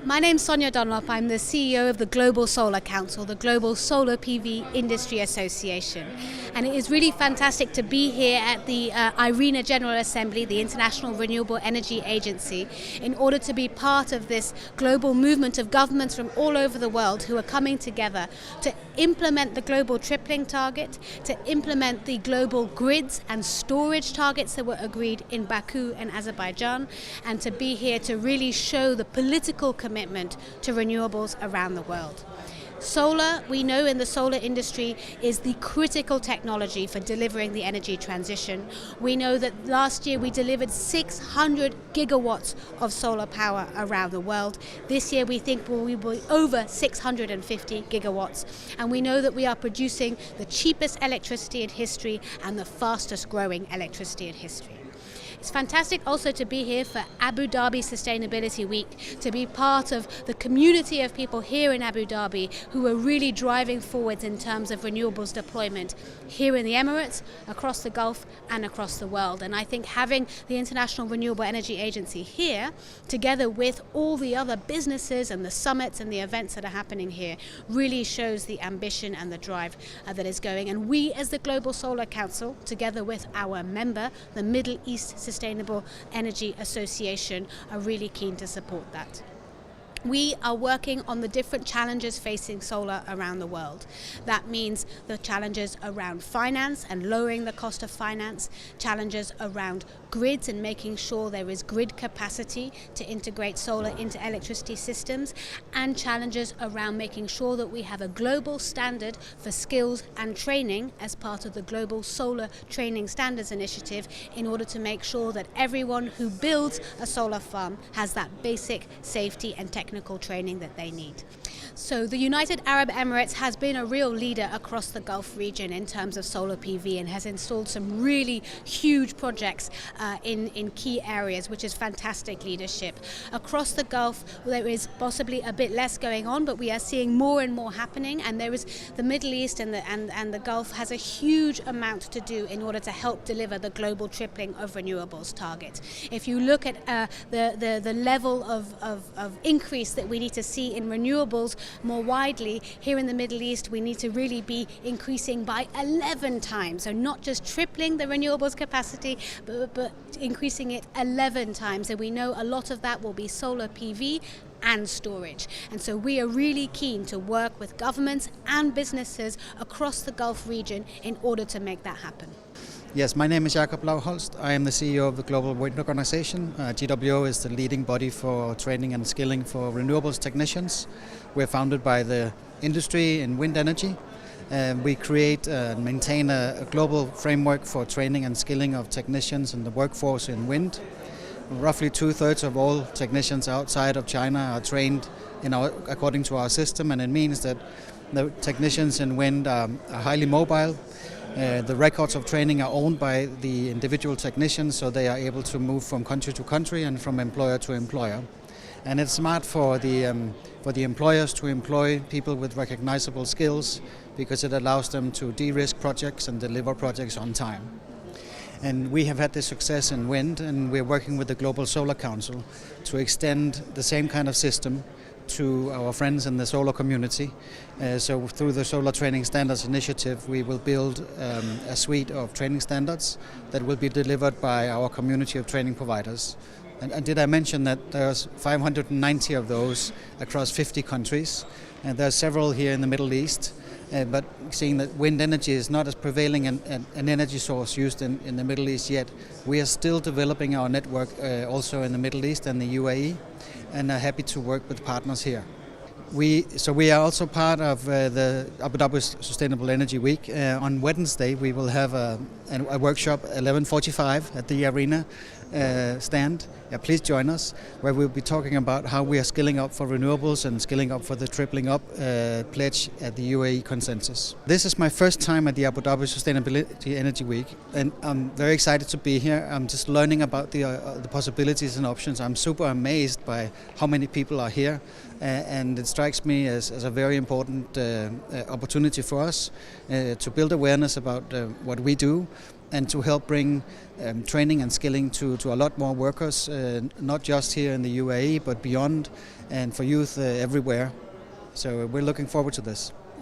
My name's Sonia Dunlop. I'm the CEO of the Global Solar Council, the Global Solar PV Industry Association. And it is really fantastic to be here at the IRENA General Assembly, the International Renewable Energy Agency, in order to be part of this global movement of governments from all over the world who are coming together to implement the global tripling target, to implement the global grids and storage targets that were agreed in Baku and Azerbaijan, and to be here to really show the political commitment to renewables around the world. Solar, we know in the solar industry, is the critical technology for delivering the energy transition. We know that last year we delivered 600 gigawatts of solar power around the world. This year we think we will be over 650 gigawatts. And we know that we are producing the cheapest electricity in history and the fastest growing electricity in history. It's fantastic also to be here for Abu Dhabi Sustainability Week, to be part of the community of people here in Abu Dhabi who are really driving forwards in terms of renewables deployment here in the Emirates, across the Gulf and across the world. And I think having the International Renewable Energy Agency here, together with all the other businesses and the summits and the events that are happening here, really shows the ambition and the drive that is going. And we as the Global Solar Council, together with our member, the Middle East Sustainable Energy Association, are really keen to support that. We are working on the different challenges facing solar around the world. That means the challenges around finance and lowering the cost of finance, challenges around grids and making sure there is grid capacity to integrate solar into electricity systems, and challenges around making sure that we have a global standard for skills and training as part of the Global Solar Training Standards Initiative, in order to make sure that everyone who builds a solar farm has that basic safety and technical training that they need. So the United Arab Emirates has been a real leader across the Gulf region in terms of solar PV, and has installed some really huge projects in key areas, which is fantastic leadership. Across the Gulf there is possibly a bit less going on, but we are seeing more and more happening, and there is the Middle East and the Gulf has a huge amount to do in order to help deliver the global tripling of renewables target. If you look at the level of increase that we need to see in renewables more widely, here in the Middle East we need to really be increasing by 11 times. So not just tripling the renewables capacity, but increasing it 11 times. And we know a lot of that will be solar PV and storage. And so we are really keen to work with governments and businesses across the Gulf region in order to make that happen. Yes, my name is Jakob Lauholst. I am the CEO of the Global Wind Organization. GWO is the leading body for training and skilling for renewables technicians. We're founded by the industry in wind energy. We create and maintain a global framework for training and skilling of technicians and the workforce in wind. Roughly 2/3 of all technicians outside of China are trained according to our system, and it means that the technicians in wind are highly mobile. The records of training are owned by the individual technicians, so they are able to move from country to country and from employer to employer. And it's smart for the employers to employ people with recognizable skills, because it allows them to de-risk projects and deliver projects on time. And we have had this success in wind, and we're working with the Global Solar Council to extend the same kind of system to our friends in the solar community. So through the Solar Training Standards Initiative, we will build a suite of training standards that will be delivered by our community of training providers. And did I mention that there's 590 of those across 50 countries, and there are several here in the Middle East. But seeing that wind energy is not as prevailing an energy source used in the Middle East yet, we are still developing our network also in the Middle East and the UAE, and are happy to work with partners here. We are also part of the Abu Dhabi Sustainable Energy Week. On Wednesday we will have a workshop 11:45 at the arena stand. Please join us, where we'll be talking about how we are skilling up for renewables and skilling up for the tripling up pledge at the UAE consensus. This is my first time at the Abu Dhabi Sustainability Energy Week, and I'm very excited to be here. I'm just learning about the possibilities and options. I'm super amazed by how many people are here, and it strikes me as a very important opportunity for us to build awareness about what we do, and to help bring training and skilling to a lot more workers, not just here in the UAE but beyond, and for youth everywhere. So we're looking forward to this.